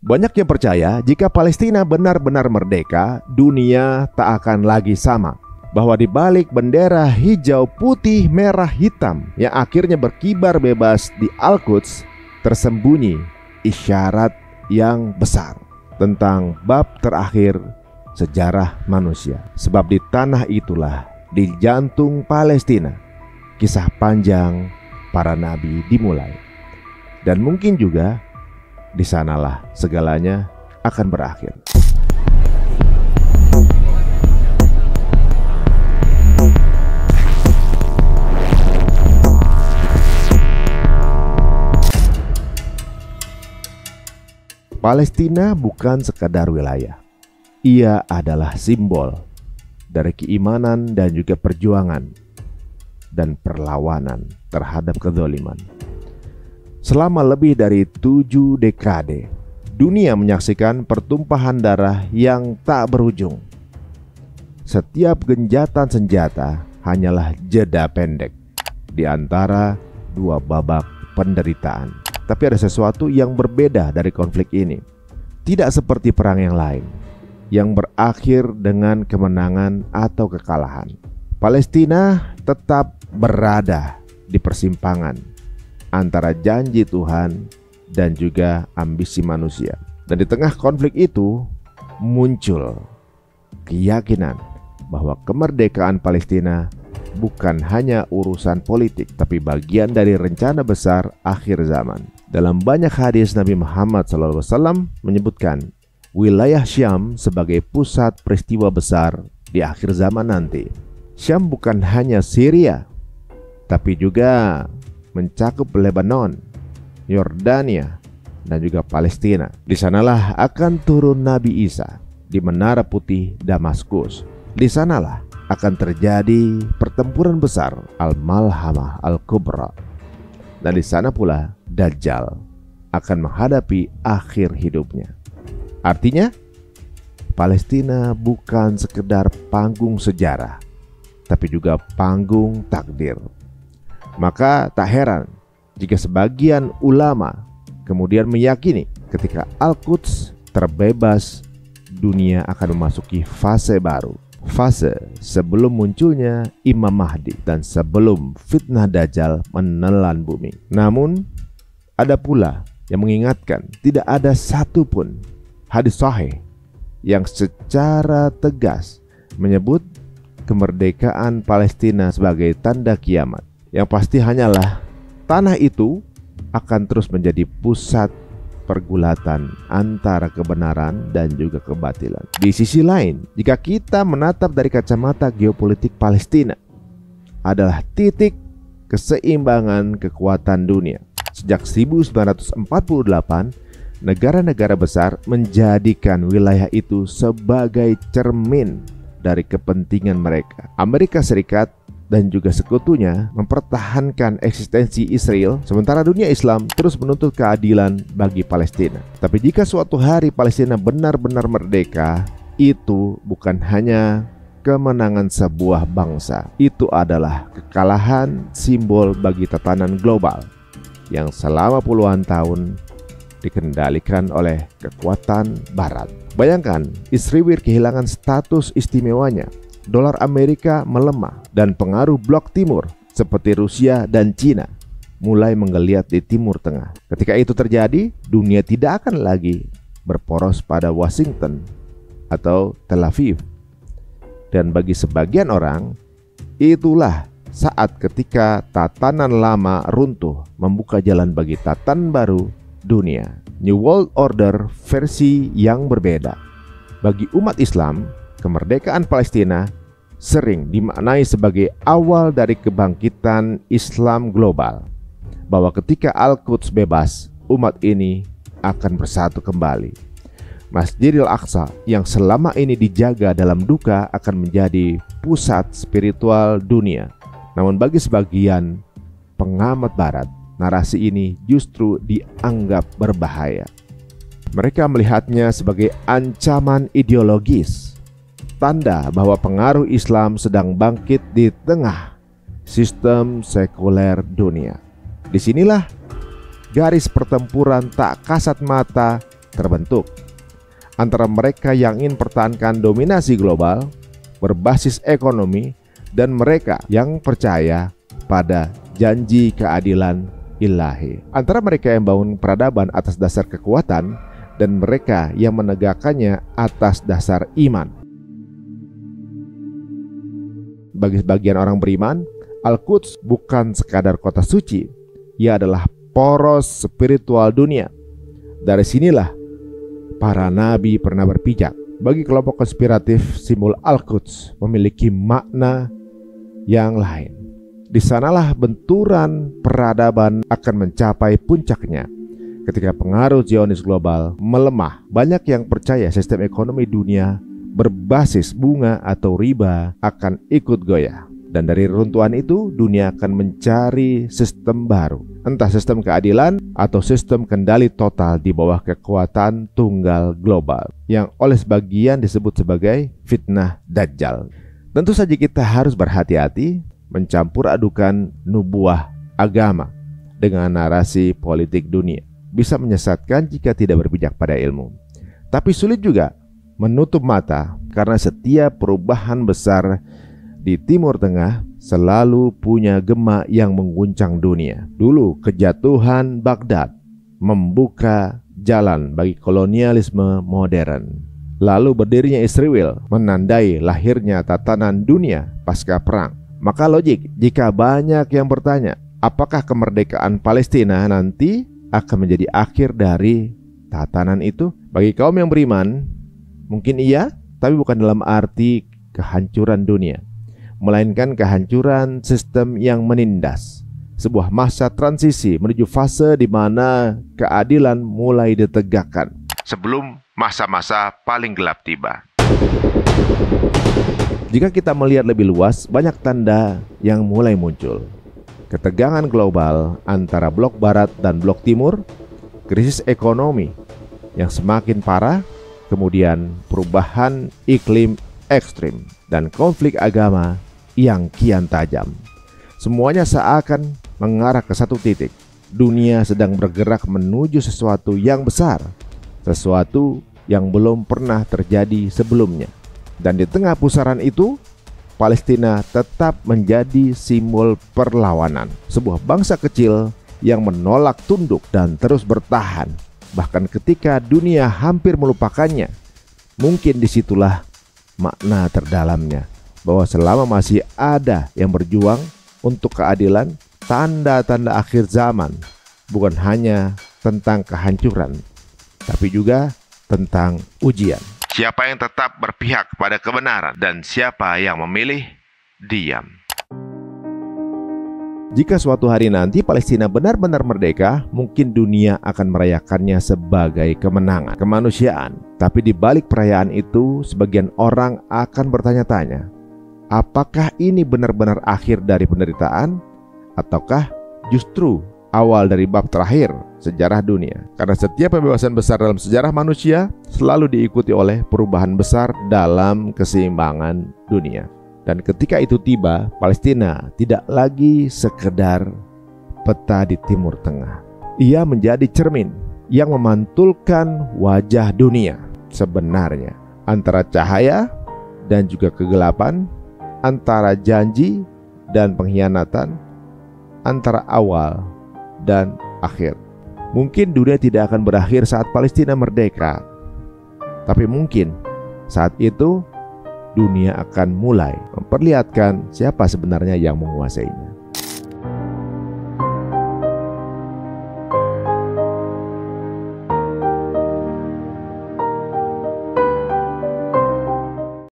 Banyak yang percaya jika Palestina benar-benar merdeka, dunia tak akan lagi sama. Bahwa di balik bendera hijau, putih, merah, hitam yang akhirnya berkibar bebas di Al-Quds tersembunyi isyarat yang besar tentang bab terakhir sejarah manusia. Sebab di tanah itulah, di jantung Palestina, kisah panjang para nabi dimulai. Dan mungkin juga di sanalah segalanya akan berakhir. Palestina bukan sekadar wilayah. Ia adalah simbol dari keimanan dan juga perjuangan dan perlawanan terhadap kezaliman. Selama lebih dari 7 dekade, dunia menyaksikan pertumpahan darah yang tak berujung. Setiap genjatan senjata hanyalah jeda pendek di antara dua babak penderitaan. Tapi ada sesuatu yang berbeda dari konflik ini. Tidak seperti perang yang lain, yang berakhir dengan kemenangan atau kekalahan. Palestina tetap berada di persimpangan antara janji Tuhan dan juga ambisi manusia. Dan di tengah konflik itu muncul keyakinan bahwa kemerdekaan Palestina bukan hanya urusan politik, tapi bagian dari rencana besar akhir zaman. Dalam banyak hadis, Nabi Muhammad SAW menyebutkan wilayah Syam sebagai pusat peristiwa besar di akhir zaman nanti. Syam bukan hanya Syria, tapi juga mencakup Lebanon, Yordania, dan juga Palestina. Di sanalah akan turun Nabi Isa di Menara Putih Damaskus. Di sanalah akan terjadi pertempuran besar Al-Malhamah Al-Kubra. Dan di sana pula Dajjal akan menghadapi akhir hidupnya. Artinya, Palestina bukan sekedar panggung sejarah, tapi juga panggung takdir. Maka tak heran jika sebagian ulama kemudian meyakini ketika Al-Quds terbebas, dunia akan memasuki fase baru. Fase sebelum munculnya Imam Mahdi dan sebelum fitnah Dajjal menelan bumi. Namun ada pula yang mengingatkan tidak ada satupun hadis sahih yang secara tegas menyebut kemerdekaan Palestina sebagai tanda kiamat. Yang pasti hanyalah tanah itu akan terus menjadi pusat pergulatan antara kebenaran dan juga kebatilan. Di sisi lain, jika kita menatap dari kacamata geopolitik, Palestina adalah titik keseimbangan kekuatan dunia. Sejak 1948, negara-negara besar menjadikan wilayah itu sebagai cermin dari kepentingan mereka. Amerika Serikat dan juga sekutunya mempertahankan eksistensi Israel, sementara dunia Islam terus menuntut keadilan bagi Palestina. Tapi jika suatu hari Palestina benar-benar merdeka, itu bukan hanya kemenangan sebuah bangsa, itu adalah kekalahan simbol bagi tatanan global yang selama puluhan tahun dikendalikan oleh kekuatan Barat. Bayangkan, Israel kehilangan status istimewanya, dolar Amerika melemah, dan pengaruh blok timur seperti Rusia dan Cina mulai menggeliat di Timur Tengah. Ketika itu terjadi, dunia tidak akan lagi berporos pada Washington atau Tel Aviv. Dan bagi sebagian orang, itulah saat ketika tatanan lama runtuh, membuka jalan bagi tatanan baru dunia. New World Order versi yang berbeda. Bagi umat Islam, kemerdekaan Palestina sering dimaknai sebagai awal dari kebangkitan Islam global, bahwa ketika Al-Quds bebas, umat ini akan bersatu kembali. Masjidil Aqsa yang selama ini dijaga dalam duka akan menjadi pusat spiritual dunia. Namun bagi sebagian pengamat Barat, narasi ini justru dianggap berbahaya. Mereka melihatnya sebagai ancaman ideologis, tanda bahwa pengaruh Islam sedang bangkit di tengah sistem sekuler dunia. Disinilah garis pertempuran tak kasat mata terbentuk antara mereka yang ingin pertahankan dominasi global berbasis ekonomi dan mereka yang percaya pada janji keadilan ilahi. Antara mereka yang bangun peradaban atas dasar kekuatan dan mereka yang menegakkannya atas dasar iman. Bagi sebagian orang beriman, Al-Quds bukan sekadar kota suci, ia adalah poros spiritual dunia. Dari sinilah para nabi pernah berpijak. Bagi kelompok konspiratif, simbol Al-Quds memiliki makna yang lain. Di sanalah benturan peradaban akan mencapai puncaknya. Ketika pengaruh Zionis global melemah, banyak yang percaya sistem ekonomi dunia berbasis bunga atau riba akan ikut goyah. Dan dari runtuhan itu, dunia akan mencari sistem baru, entah sistem keadilan atau sistem kendali total di bawah kekuatan tunggal global, yang oleh sebagian disebut sebagai fitnah Dajjal. Tentu saja kita harus berhati-hati mencampur adukan nubuah agama dengan narasi politik dunia. Bisa menyesatkan jika tidak berpijak pada ilmu. Tapi sulit juga menutup mata karena setiap perubahan besar di Timur Tengah selalu punya gema yang mengguncang dunia. Dulu kejatuhan Baghdad membuka jalan bagi kolonialisme modern. Lalu berdirinya Israel menandai lahirnya tatanan dunia pasca perang. Maka logik jika banyak yang bertanya, apakah kemerdekaan Palestina nanti akan menjadi akhir dari tatanan itu? Bagi kaum yang beriman, mungkin iya, tapi bukan dalam arti kehancuran dunia, melainkan kehancuran sistem yang menindas. Sebuah masa transisi menuju fase di mana keadilan mulai ditegakkan sebelum masa-masa paling gelap tiba. Jika kita melihat lebih luas, banyak tanda yang mulai muncul. Ketegangan global antara blok barat dan blok timur, krisis ekonomi yang semakin parah, kemudian perubahan iklim ekstrim, dan konflik agama yang kian tajam. Semuanya seakan mengarah ke satu titik. Dunia sedang bergerak menuju sesuatu yang besar, sesuatu yang belum pernah terjadi sebelumnya. Dan di tengah pusaran itu, Palestina tetap menjadi simbol perlawanan. Sebuah bangsa kecil yang menolak tunduk dan terus bertahan. Bahkan ketika dunia hampir melupakannya. Mungkin disitulah makna terdalamnya, bahwa selama masih ada yang berjuang untuk keadilan, tanda-tanda akhir zaman bukan hanya tentang kehancuran, tapi juga tentang ujian. Siapa yang tetap berpihak pada kebenaran dan siapa yang memilih diam. Jika suatu hari nanti Palestina benar-benar merdeka, mungkin dunia akan merayakannya sebagai kemenangan kemanusiaan. Tapi di balik perayaan itu, sebagian orang akan bertanya-tanya, apakah ini benar-benar akhir dari penderitaan? Ataukah justru awal dari bab terakhir sejarah dunia? Karena setiap pembebasan besar dalam sejarah manusia selalu diikuti oleh perubahan besar dalam keseimbangan dunia. Dan ketika itu tiba, Palestina tidak lagi sekedar peta di Timur Tengah. Ia menjadi cermin yang memantulkan wajah dunia sebenarnya, antara cahaya dan juga kegelapan, antara janji dan pengkhianatan, antara awal dan akhir. Mungkin dunia tidak akan berakhir saat Palestina merdeka, tapi mungkin saat itu dunia akan mulai memperlihatkan siapa sebenarnya yang menguasainya.